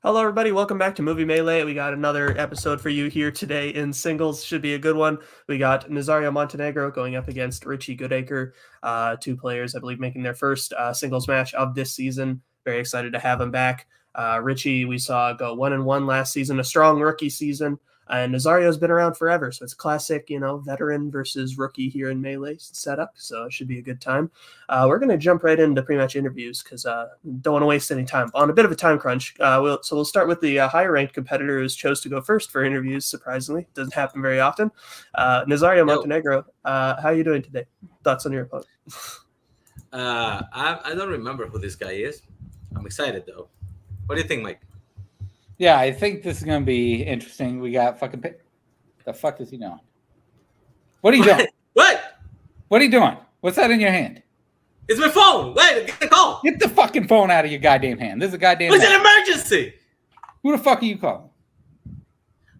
Hello, everybody. Welcome back to Movie Melee. We got another episode for you here today in singles. Should be a good one. We got Nazario Montenegro going up against Richie Goodacre, two players, I believe, making their first singles match of this season. Very excited to have him back. Richie, we saw go 1-1 last season, a strong rookie season. And Nazario's been around forever, so it's classic, veteran versus rookie here in Melee setup. So it should be a good time. We're going to jump right into pre-match interviews because don't want to waste any time. On a bit of a time crunch, we'll start with the higher-ranked competitor who's chose to go first for interviews. Surprisingly, doesn't happen very often. Nazario Montenegro, how are you doing today? Thoughts on your opponent? I don't remember who this guy is. I'm excited though. What do you think, Mike? Yeah, I think this is going to be interesting. We got fucking... The fuck is he doing? What are you doing? What? What are you doing? What's that in your hand? It's my phone. Wait, get the call. Get the fucking phone out of your goddamn hand. This is a goddamn... It's an emergency. Who the fuck are you calling?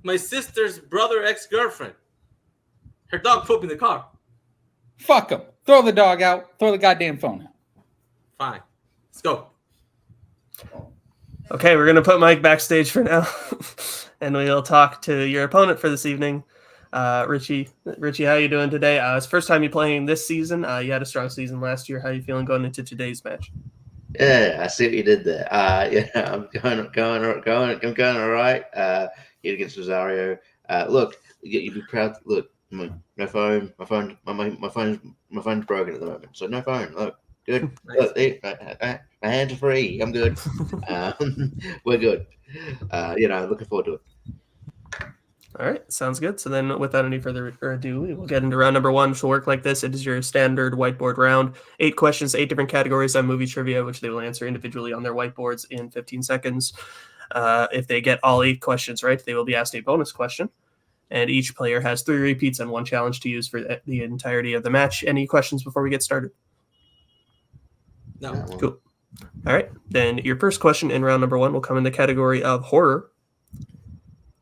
My sister's brother ex-girlfriend. Her dog pooped in the car. Fuck him. Throw the dog out. Throw the goddamn phone out. Fine. Let's go. Okay, we're going to put Mike backstage for now, and we'll talk to your opponent for this evening. Richie, how you doing today? It's the first time you're playing this season. You had a strong season last year. How are you feeling going into today's match? Yeah, I see what you did there. I'm going all right. Here against Nazario. Look, you'd be proud. Look, my phone's broken at the moment, so no phone. Look, good. Nice. Look, my hands are free. I'm good. We're good. Looking forward to it. All right, sounds good. So then without any further ado, we will get into round number one, which will work like this. It is your standard whiteboard round. 8 questions, 8 different categories on movie trivia, which they will answer individually on their whiteboards in 15 seconds. If they get all 8 questions right, they will be asked a bonus question. And each player has 3 repeats and 1 challenge to use for the entirety of the match. Any questions before we get started? No. Cool. All right, then your first question in round number 1 will come in the category of horror.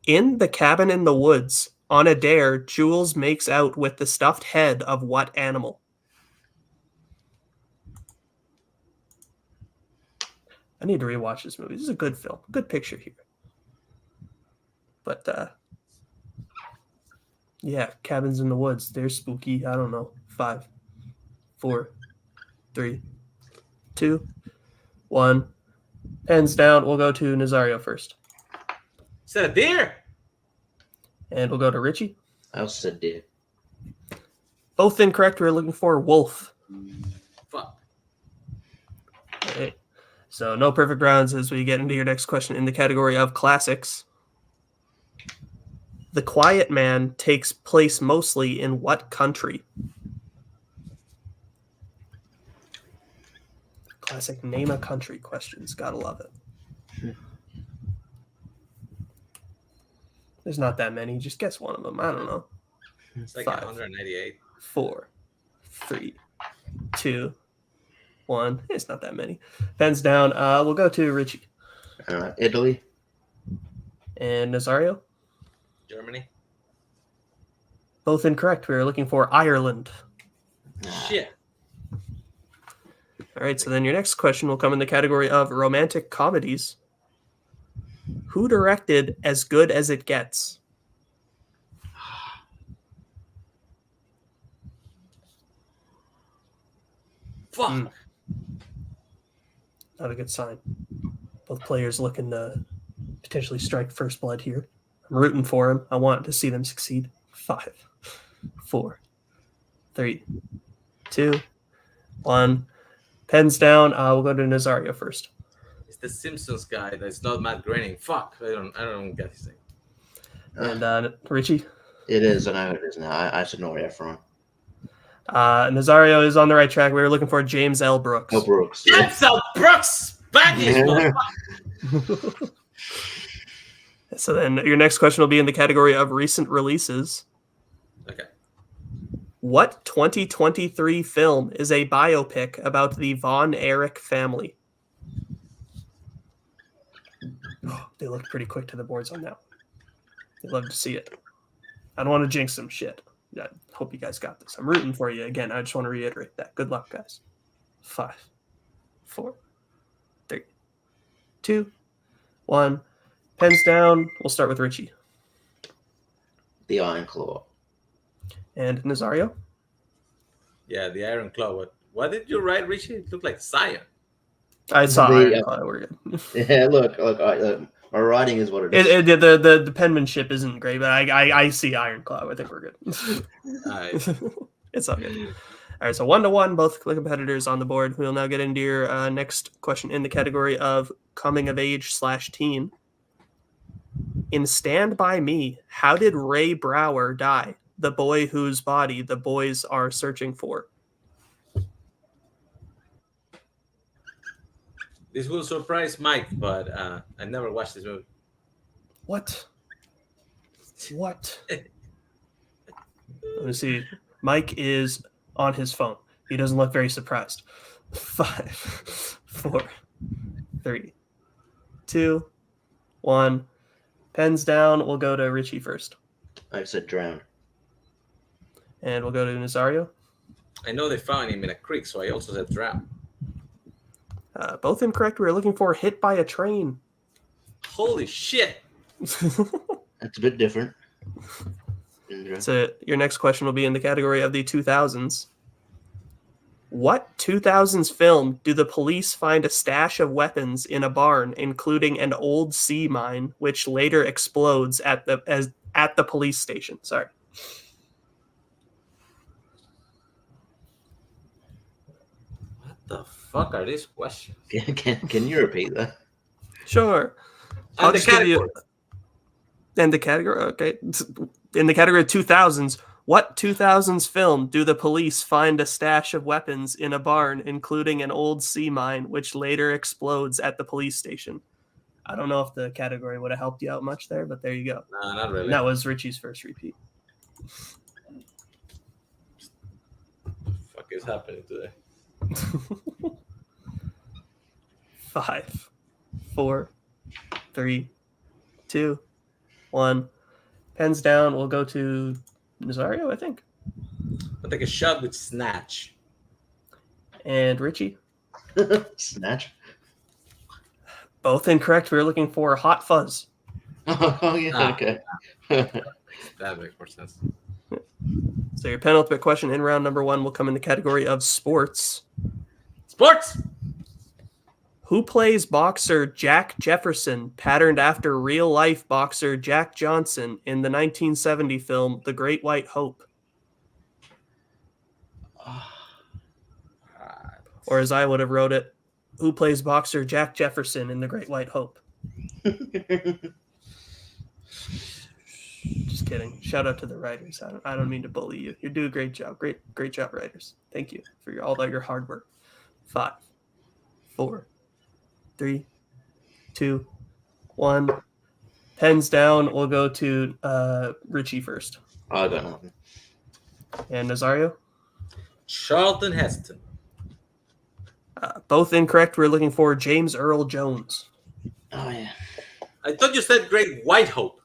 In The Cabin in the Woods, on a dare, Jules makes out with the stuffed head of what animal? I need to rewatch this movie. This is a good film. Good picture here. But, yeah, Cabins in the Woods. They're spooky. I don't know. 5, 4, 3, 2, 1. Pens down. We'll go to Nazario first. Is that a deer? And we'll go to Richie. I also said deer. Both incorrect. We're looking for wolf. Fuck. Okay. So no perfect rounds as we get into your next question in the category of classics. The Quiet Man takes place mostly in what country? Classic name a country questions. Gotta love it. There's not that many. Just guess one of them. I don't know. It's like 5, 198. 4, 3, 2, 1. It's not that many. Pens down. We'll go to Richie. Italy. And Nazario. Germany. Both incorrect. We were looking for Ireland. Shit. All right. So then your next question will come in the category of romantic comedies. Who directed As Good as It Gets? Fuck. Not a good sign. Both players looking to potentially strike first blood here. I'm rooting for them. I want to see them succeed. 5, 4, 3, 2, 1. Pens down. We'll go to Nazario first. It's the Simpsons guy that's not Matt Groening. Fuck. I don't get his name. And Richie? It is. I know it is now. I should know where you're from. Nazario is on the right track. We were looking for James L. Brooks. Oh, Brooks. James L. Brooks! Back his So then your next question will be in the category of recent releases. Okay. What 2023 film is a biopic about the Von Erich family? Oh, they look pretty quick to the boards on that. I'd love to see it. I don't want to jinx some shit. I hope you guys got this. I'm rooting for you again. I just want to reiterate that. Good luck, guys. 5, 4, 3, 2, 1. Pens down. We'll start with Richie. The Iron Claw. And Nazario. Yeah, the Iron Claw. What did you write, Richie? It looked like Cyan. I saw The, Iron Claw. We're good. Yeah, look, my writing is what it is. The penmanship isn't great, but I see Iron Claw. I think we're good. Nice. It's all good. All right, so 1-1, both competitors on the board. We'll now get into your next question in the category of coming of age / teen. In Stand By Me, how did Ray Brower die? The boy whose body the boys are searching for. This will surprise Mike, but I never watched this movie. What? Let me see. Mike is on his phone. He doesn't look very surprised. 5, 4, 3, 2, 1. Pens down. We'll go to Richie first. I said drown. And we'll go to Nazario. I know they found him in a creek, so I also said drown. Both incorrect. We were looking for hit by a train. Holy shit! That's a bit different. So your next question will be in the category of the 2000s. What 2000s film do the police find a stash of weapons in a barn, including an old sea mine, which later explodes at the police station? Sorry. What the fuck are these questions? Can you repeat that? Sure. And the category. And the category, okay. In the category of 2000s, what 2000s film do the police find a stash of weapons in a barn, including an old sea mine, which later explodes at the police station? I don't know if the category would have helped you out much there, but there you go. No, not really. And that was Richie's first repeat. What the fuck is happening today? 5, 4, 3, 2, 1. Pens down. We'll go to Nazario, I think. I'll take a shot with Snatch. And Richie. Snatch. Both incorrect. We were looking for Hot Fuzz. Oh yeah, okay. That makes more sense. So your penultimate question in round number 1 will come in the category of sports. Sports! Who plays boxer Jack Jefferson, patterned after real-life boxer Jack Johnson in the 1970 film The Great White Hope? Or as I would have wrote it, who plays boxer Jack Jefferson in The Great White Hope? Just kidding. Shout out to the writers. I don't mean to bully you. You do a great job. Great job, writers. Thank you for all your hard work. 5, 4, 3, 2, 1. Pens down. We'll go to Richie first. I got nothing. And Nazario? Charlton Heston. Both incorrect. We're looking for James Earl Jones. Oh yeah. I thought you said Great White Hope.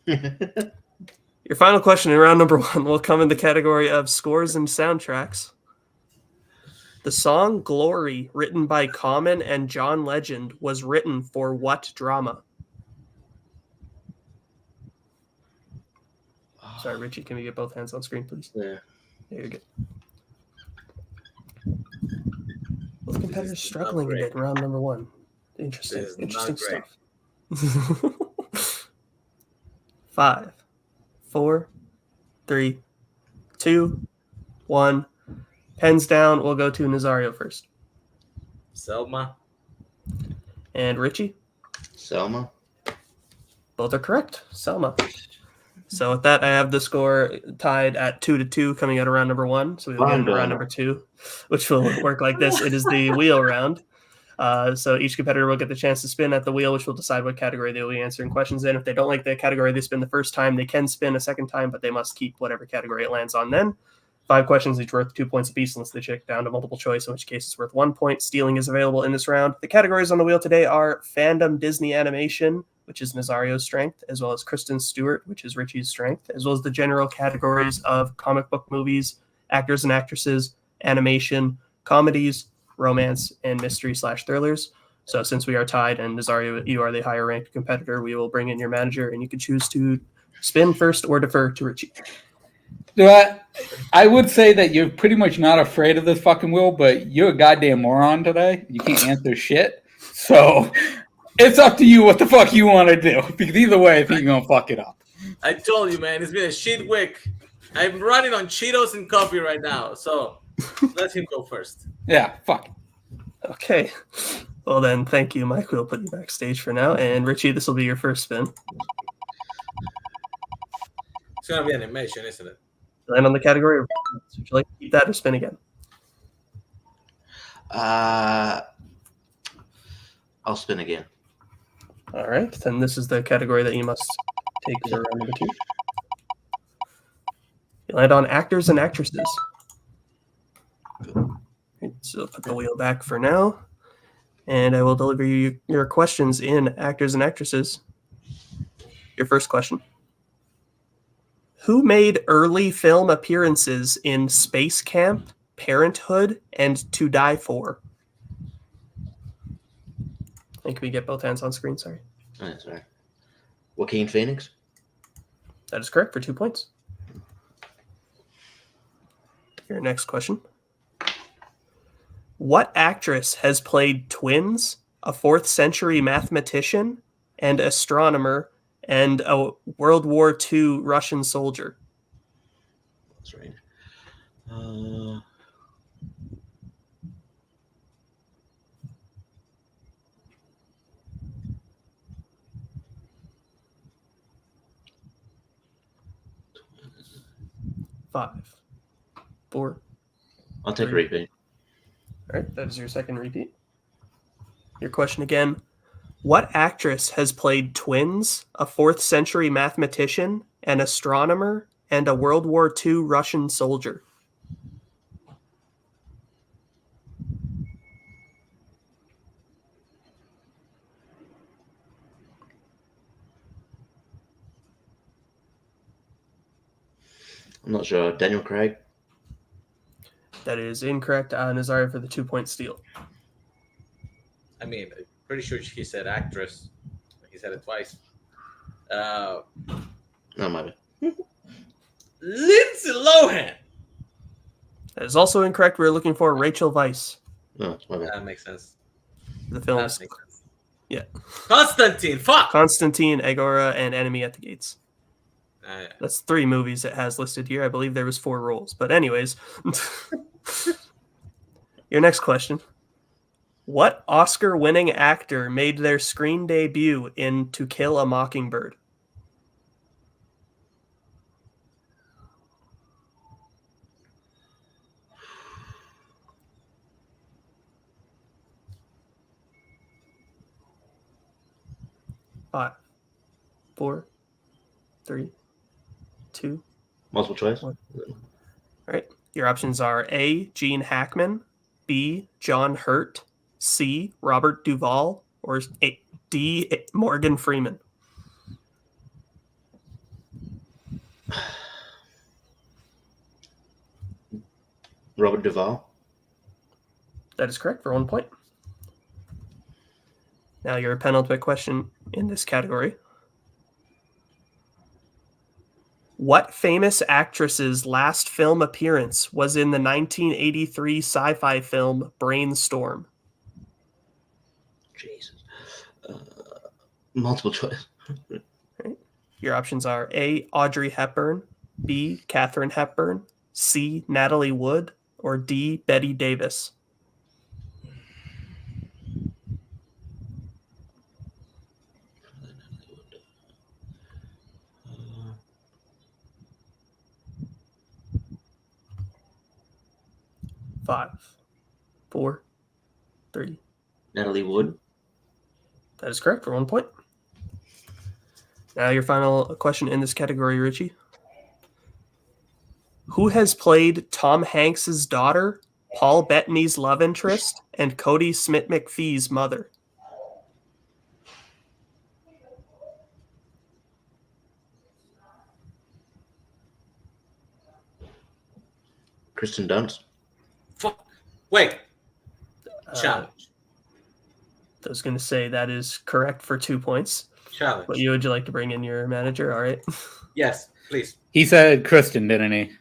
Your final question in round number 1 will come in the category of scores and soundtracks. The song Glory, written by Common and John Legend, was written for what drama? Sorry, Richie, can we get both hands on screen, please? Yeah. There you go. Both competitors struggling a bit in round number 1. Interesting stuff. 5, 4, 3, 2, 1. Pens down. We'll go to Nazario first. Selma. And Richie? Selma. Both are correct. Selma. So with that, I have the score tied at 2-2 coming out of round number 1. So we will get into round number 2, which will work like this. It is the wheel round. So each competitor will get the chance to spin at the wheel, which will decide what category they will be answering questions in. If they don't like the category they spin the first time, they can spin a second time, but they must keep whatever category it lands on then. 5 questions, each worth 2 points apiece, unless they check down to multiple choice, in which case it's worth 1 point. Stealing is available in this round. The categories on the wheel today are Fandom Disney Animation, which is Nazario's strength, as well as Kristen Stewart, which is Richie's strength, as well as the general categories of comic book movies, actors and actresses, animation, comedies, romance, and mystery/thrillers. So since we are tied and Nazario, you are the higher ranked competitor, we will bring in your manager and you can choose to spin first or defer to Richie. I would say that you're pretty much not afraid of this fucking wheel, but you're a goddamn moron today. You can't answer shit. So it's up to you what the fuck you want to do. Because either way, I think you're going to fuck it up. I told you, man, it's been a shit week. I'm running on Cheetos and coffee right now, so let him go first. Yeah, fuck. Okay. Well then, thank you, Mike. We'll put you backstage for now. And Richie, this will be your first spin. It's gonna be animation, isn't it? Land on the category. Would you like to keep that or spin again? I'll spin again. All right. Then this is the category that you must take for round number 2. You land on actors and actresses. Right, so put the wheel back for now. And I will deliver you your questions in actors and actresses. Your first question. Who made early film appearances in Space Camp, Parenthood, and To Die For? And can we get both hands on screen? Sorry. Oh, that's right. Joaquin Phoenix. That is correct for 2 points. Your next question. What actress has played twins, a 4th century mathematician, and astronomer, and a World War II Russian soldier? That's right. 5, 4. I'll take a repeat. All right, that is your second repeat. Your question again. What actress has played twins, a 4th century mathematician, an astronomer, and a World War II Russian soldier? I'm not sure. Daniel Craig. That is incorrect. Nazario for the 2-point steal. I mean, I'm pretty sure he said actress. He said it twice. No, maybe. Lindsay Lohan. That is also incorrect. We're looking for Rachel Weisz. No, it's my bad. That makes sense. The That films makes sense. Yeah. Constantine. Fuck. Constantine, Agora, and Enemy at the Gates. Yeah. That's 3 movies it has listed here. I believe there was 4 roles. But anyways, your next question. What Oscar-winning actor made their screen debut in To Kill a Mockingbird? Five, 4, 3, 2. Multiple choice. All right. Your options are A, Gene Hackman, B, John Hurt, C, Robert Duvall, or D, Morgan Freeman. Robert Duvall. That is correct for 1 point. Now your penultimate question in this category. What famous actress's last film appearance was in the 1983 sci-fi film Brainstorm? Jesus. Multiple choice. Right. Your options are A, Audrey Hepburn, B, Katharine Hepburn, C, Natalie Wood, or D, Betty Davis. Five, 4, 3. Natalie Wood. That is correct for 1 point. Now your final question in this category, Richie. Who has played Tom Hanks's daughter, Paul Bettany's love interest, and Cody Smith McPhee's mother? Kristen Dunst. Fuck. Wait. Challenge. I was going to say that is correct for 2 points. Challenge. But would you like to bring in your manager? All right. Yes, please. He said Kristen, didn't he?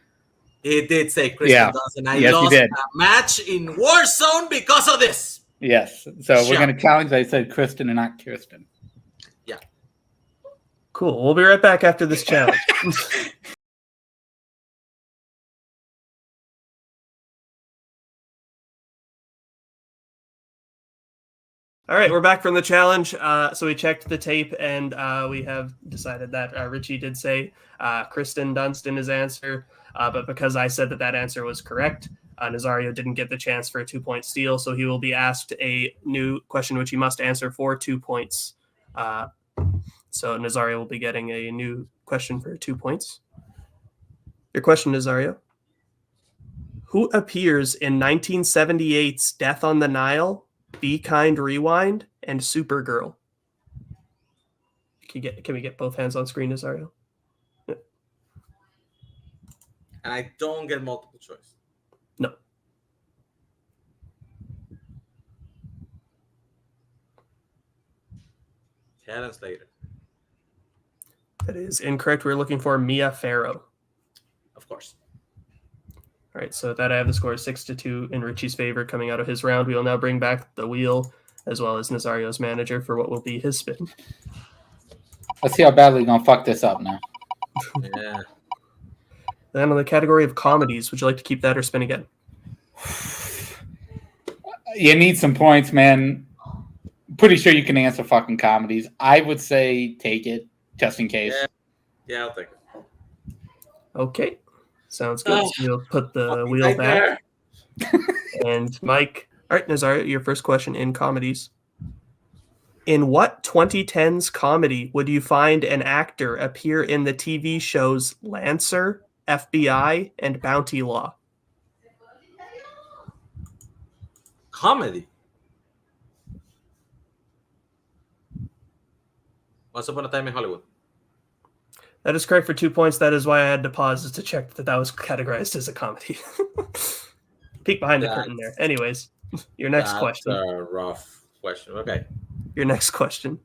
He did say Kristen Yeah. Dunst, and I Yes, he lost did. a match in Warzone because of this. Yes. So we're Sure. going to challenge. I said Kristen and not Kirsten. Cool. We'll be right back after this challenge. All right, we're back from the challenge. So we checked the tape, and we have decided that Richie did say Kristen Dunst in his answer, but because I said that answer was correct, Nazario didn't get the chance for a 2-point steal, so he will be asked a new question which he must answer for 2 points. So Nazario will be getting a new question for 2 points. Your question, Nazario. Who appears in 1978's Death on the Nile, Be Kind Rewind, and Supergirl? Can we get both hands on screen, Nazario? And I don't get multiple choice. No. Helen Slater. That is incorrect. We're looking for Mia Farrow. Of course. All right, so with that I have the score 6-2 in Richie's favor coming out of his round. We will now bring back the wheel as well as Nazario's manager for what will be his spin. Let's see how badly we're going to fuck this up now. Yeah. Then on the category of comedies, would you like to keep that or spin again? You need some points, man. Pretty sure you can answer fucking comedies. I would say take it, just in case. Yeah, I'll take it. Okay, sounds good. Oh, So you'll put the fucking wheel nightmare. back. And Mike. All right, Nazario, your first question in comedies. In what 2010s comedy would you find an actor appear in the TV shows Lancer, FBI, and Bounty Law? Comedy. Once Upon a Time in Hollywood. That is correct for 2 points. That is why I had to pause to check that was categorized as a comedy. Peek behind the curtain there. Anyways, your next question. That's a rough question. Okay. Your next question.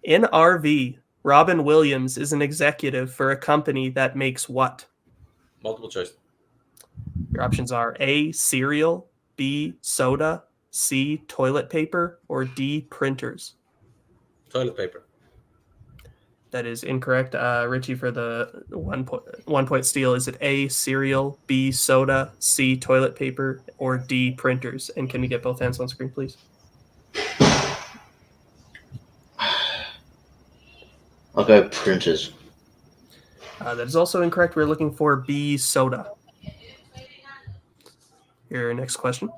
In RV, Robin Williams is an executive for a company that makes what? Multiple choice. Your options are A, cereal, B, soda, C, toilet paper, or D, printers. Toilet paper. That is incorrect. Richie, for the 1 point steal, is it A, cereal, B, soda, C, toilet paper, or D, printers? And can we get both hands on screen, please? I'll go printers. That is also incorrect. We're looking for B, soda. Your next question.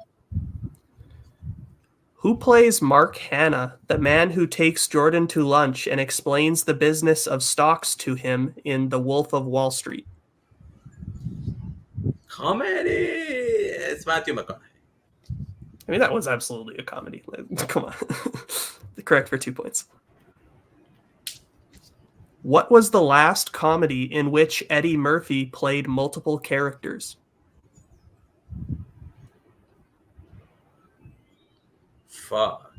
Who plays Mark Hanna, the man who takes Jordan to lunch and explains the business of stocks to him in The Wolf of Wall Street? Comedy. It's Matthew McConaughey. I mean, that was absolutely a comedy. Come on. Correct for 2 points. What was the last comedy in which Eddie Murphy played multiple characters? Fuck.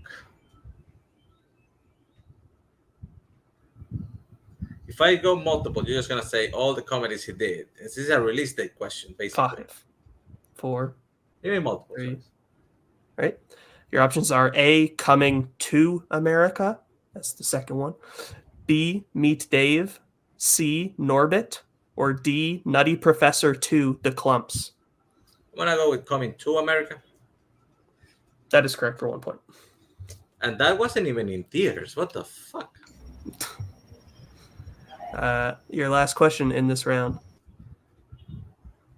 If I go multiple, you're just gonna say all the comedies he did. This is a release date question, basically. 5, 4, Give me multiple. 3. choice. Right? Your options are A, Coming to America. That's the second one. B, Meet Dave. C, Norbit. Or D, Nutty Professor 2, The Clumps. I'm gonna go with Coming to America. That is correct for 1 point. And that wasn't even in theaters. What the fuck? Your last question in this round.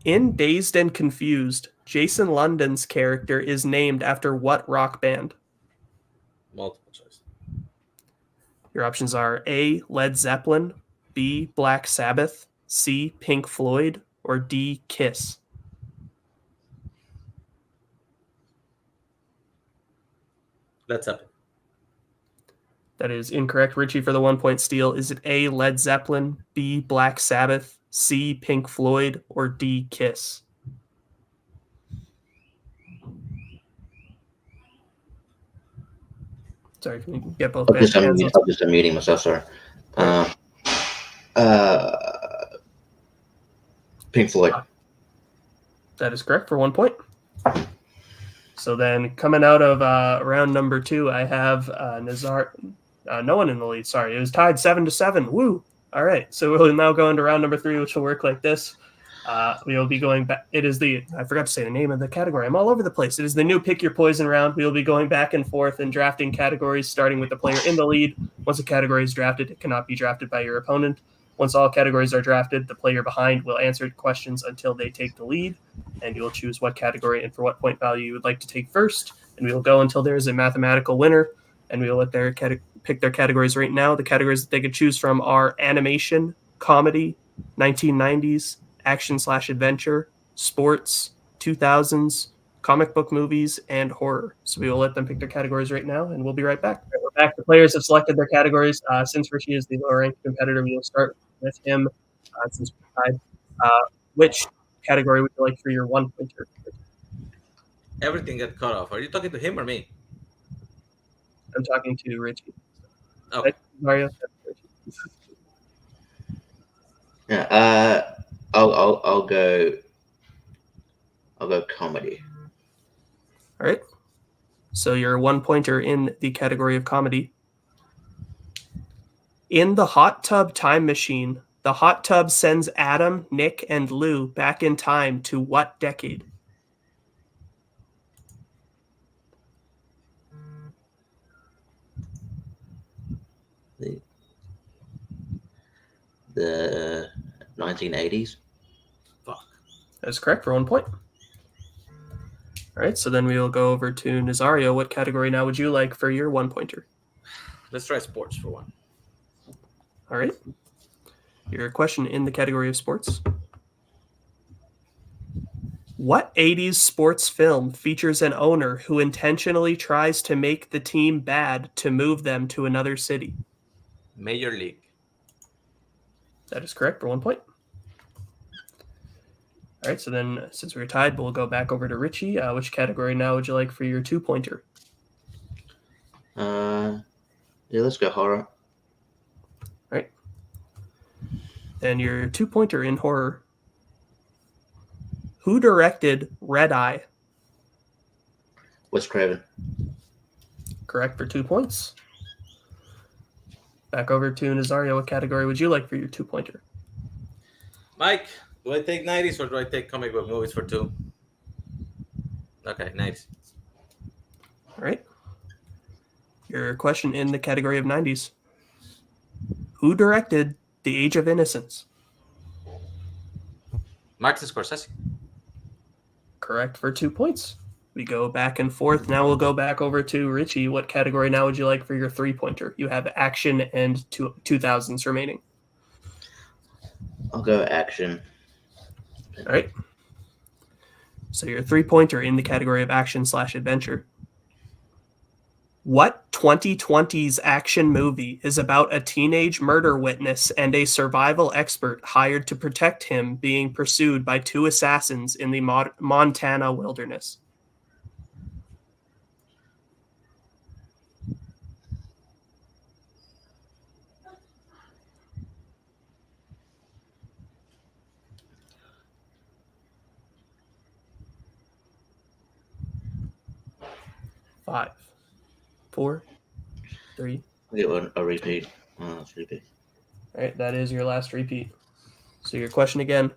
In Dazed and Confused, Jason London's character is named after what rock band? Multiple choice. Your options are A, Led Zeppelin, B, Black Sabbath, C, Pink Floyd, or D, Kiss. Let's happen. That is incorrect. Richie, for the 1 point steal, is it A, Led Zeppelin, B, Black Sabbath, C, Pink Floyd, or D, Kiss? Sorry, can you get both I'm just hands up? unmuting myself. Sorry. Pink Floyd. That is correct for 1 point. So then coming out of round number 2, I have Nazar. No one in the lead. Sorry, it was tied 7-7. Woo! All right, so we'll now go into round number 3, which will work like this. We will be going back. It is I forgot to say the name of the category. I'm all over the place. It is the new Pick Your Poison round. We will be going back and forth and drafting categories, starting with the player in the lead. Once a category is drafted, it cannot be drafted by your opponent. Once all categories are drafted, the player behind will answer questions until they take the lead, and you will choose what category and for what point value you would like to take first. And we will go until there is a mathematical winner, and we will let their pick their categories right now. The categories that they could choose from are animation, comedy, 1990s, action/adventure, sports, 2000s, comic book movies, and horror. So we will let them pick their categories right now, and we'll be right back. We're back. The players have selected their categories. Since Richie is the lower-ranked competitor, we will start with him since we're tied. Which category would you like for your 1 pointer? Everything got cut off. Are you talking to him or me? I'm talking to Richie. Oh, Mario. Yeah. I'll go comedy. All right. So your 1 pointer in the category of comedy. In the hot tub time machine, the hot tub sends Adam, Nick, and Lou back in time to what decade? The 1980s. fuck. That's correct for 1 point. All right, so then we will go over to Nazario. What category now would you like for your 1 pointer? Let's try sports for one. All right. Your question in the category of sports. What 80s sports film features an owner who intentionally tries to make the team bad to move them to another city? Major League. That is correct for 1 point. All right, so then since we're tied, we'll go back over to Richie. Which category now would you like for your 2 pointer? Yeah, let's go horror. All right. And your 2 pointer in horror. Who directed Red Eye? Wes Craven. Correct for 2 points. Back over to Nazario. What category would you like for your 2 pointer? Mike, do I take 90s or do I take comic book movies for 2? Okay, 90s. All right. Your question in the category of 90s. Who directed The Age of Innocence? Martin Scorsese. Correct for 2 points. We go back and forth. Now we'll go back over to Richie. What category now would you like for your 3 pointer? You have action and 2000s remaining. I'll go action. All right. So your 3 pointer in the category of action/adventure. What 2020s action movie is about a teenage murder witness and a survival expert hired to protect him being pursued by 2 assassins in the Montana wilderness? Five, 4, 3. I'll get a repeat. Let's repeat. All right, that is your last repeat. So your question again.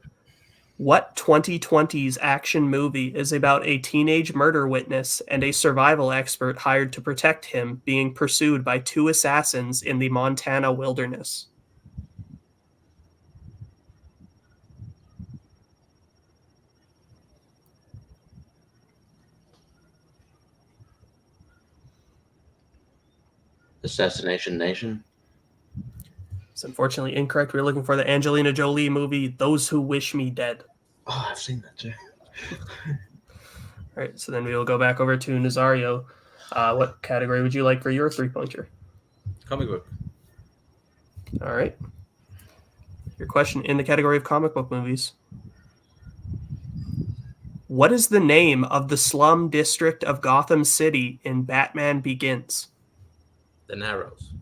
What 2020s action movie is about a teenage murder witness and a survival expert hired to protect him being pursued by 2 assassins in the Montana wilderness? Assassination Nation. It's unfortunately incorrect. We're looking for the Angelina Jolie movie, Those Who Wish Me Dead. Oh, I've seen that too. All right, so then we will go back over to Nazario. What category would you like for your 3 pointer? Comic book. All right. Your question in the category of comic book movies. What is the name of the slum district of Gotham City in Batman Begins? the Narrows.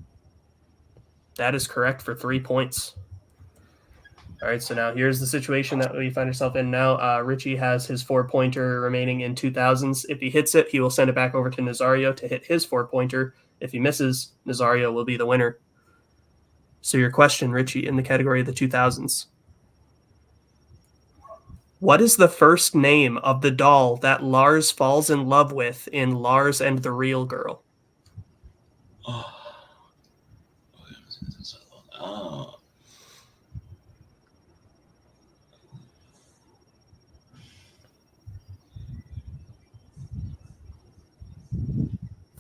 That is correct for 3 points. All right, so now here's the situation that we find ourselves in now. Richie has his 4-pointer remaining in 2000s. If he hits it, he will send it back over to Nazario to hit his 4-pointer. If he misses, Nazario will be the winner. So your question, Richie, in the category of the 2000s. What is the first name of the doll that Lars falls in love with in Lars and the Real Girl? Oh.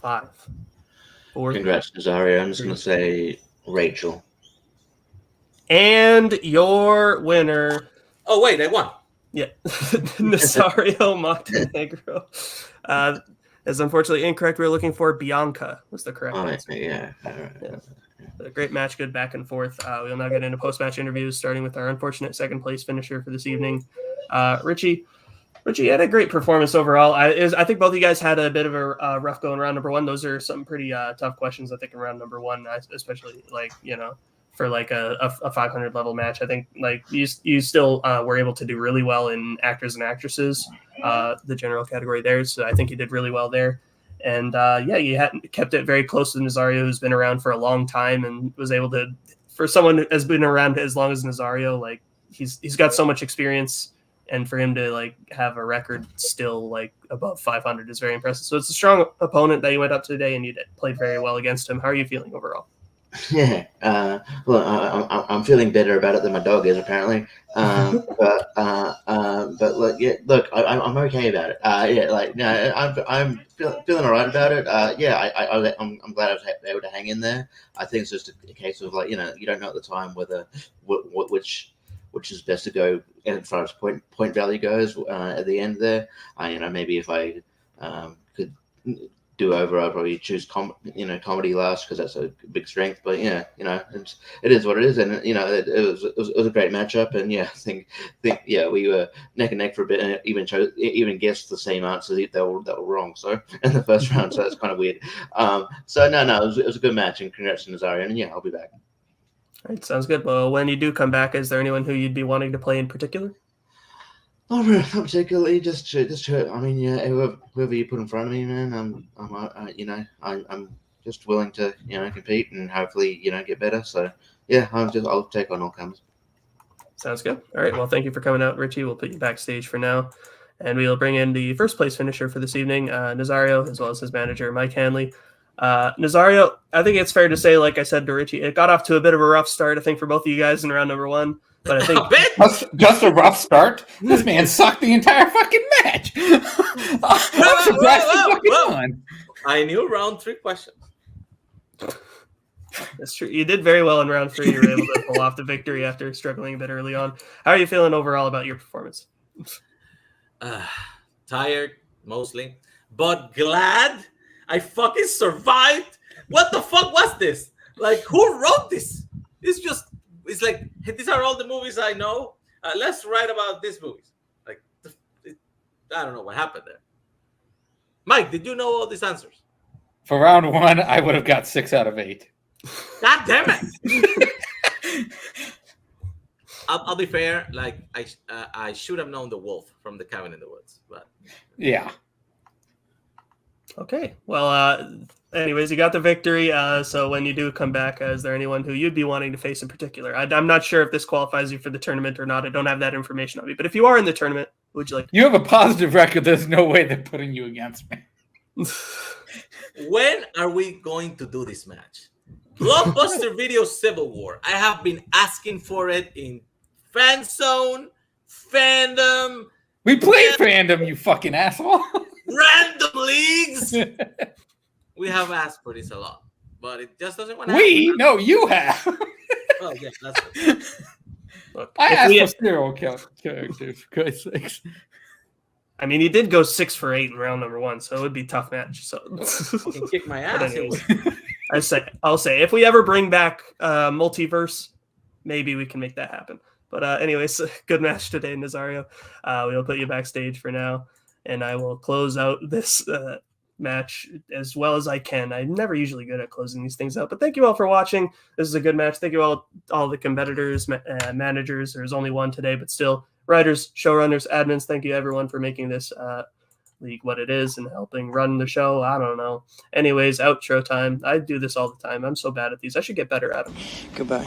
5, 4. Congrats, Nazario. I'm just going to say Rachel. And your winner. Oh, wait, I won. Yeah, Nazario Montenegro. Is unfortunately incorrect. We were looking for Bianca was the correct answer. Yeah. A great match, good back and forth. We'll now get into post-match interviews, starting with our unfortunate second-place finisher for this evening. Richie had a great performance overall. I think both of you guys had a bit of a rough go in round number one. Those are some pretty tough questions, I think, in round number one, especially for a 500 level match. I think you still were able to do really well in actors and actresses, the general category there. So I think you did really well there. And you kept it very close to Nazario, who's been around for a long time and was able to, for someone who has been around as long as Nazario, he's got so much experience. And for him to have a record still above 500 is very impressive. So it's a strong opponent that you went up today, and you played very well against him. How are you feeling overall? Yeah, I'm feeling better about it than my dog is apparently. But look, I'm okay about it. I'm feeling alright about it. I'm glad I was able to hang in there. I think it's just a case of you don't know at the time whether which is best to go as far as point value goes at the end there. Maybe if I could do over, I'd probably choose comedy last because that's a big strength. But it is what it is, and it was a great matchup. And I think we were neck and neck for a bit, and even guessed the same answers that were wrong. So in the first round, so it's kind of weird. It was a good match, and congrats to Nazario. And I'll be back. All right, sounds good. Well, when you do come back, is there anyone who you'd be wanting to play in particular? Not particularly. Just I mean, whoever you put in front of me, man. I'm just willing to compete and hopefully get better. So I'll take on all comers. Sounds good. All right. Well, thank you for coming out, Richie. We'll put you backstage for now, and we'll bring in the first place finisher for this evening, Nazario, as well as his manager, Mike Hanley. Nazario, I think it's fair to say, like I said to Richie, it got off to a bit of a rough start, I think, for both of you guys in round number one. But I think just a rough start. This man sucked the entire fucking match. I knew round 3 questions. That's true. You did very well in round 3. You were able to pull off the victory after struggling a bit early on. How are you feeling overall about your performance? Tired, mostly, but glad I fucking survived. What the fuck was this? Who wrote this? It's like, these are all the movies I know. Let's write about these movies. I don't know what happened there. Mike, did you know all these answers? For round 1, I would have got 6 out of 8. God damn it! I'll be fair. I should have known the wolf from the cabin in the woods, but yeah. Okay. Well, anyways, you got the victory. So when you do come back, is there anyone who you'd be wanting to face in particular? I'm not sure if this qualifies you for the tournament or not. I don't have that information on me. But if you are in the tournament, who would you like? You have a positive record. There's no way they're putting you against me. When are we going to do this match? Blockbuster Video Civil War. I have been asking for it in FanZone, Fandom. We played Fandom, you fucking asshole. Random leagues. We have asked for this a lot, but it just doesn't want to happen. No, you have. Oh, yeah, that's it. Look, I asked for serial characters, for Christ's sakes. I mean, he did go 6 for 8 in round number 1, so it would be a tough match. So You can kick my ass. I'll say if we ever bring back multiverse, maybe we can make that happen. But anyways, good match today, Nazario. We'll put you backstage for now, and I will close out this match as well as I can. I'm never usually good at closing these things out, but thank you all for watching. This is a good match. Thank you all the competitors, managers. There's only one today, but still, writers, showrunners, admins. Thank you everyone for making this league what it is and helping run the show. I don't know. Anyways, outro time. I do this all the time. I'm so bad at these. I should get better at them. Goodbye.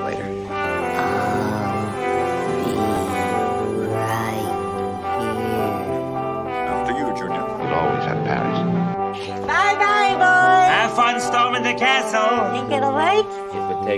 Later. After you, Junior. We'll always have Paris. Bye-bye, boys. Have fun storming the castle. Think it'll wait? If it takes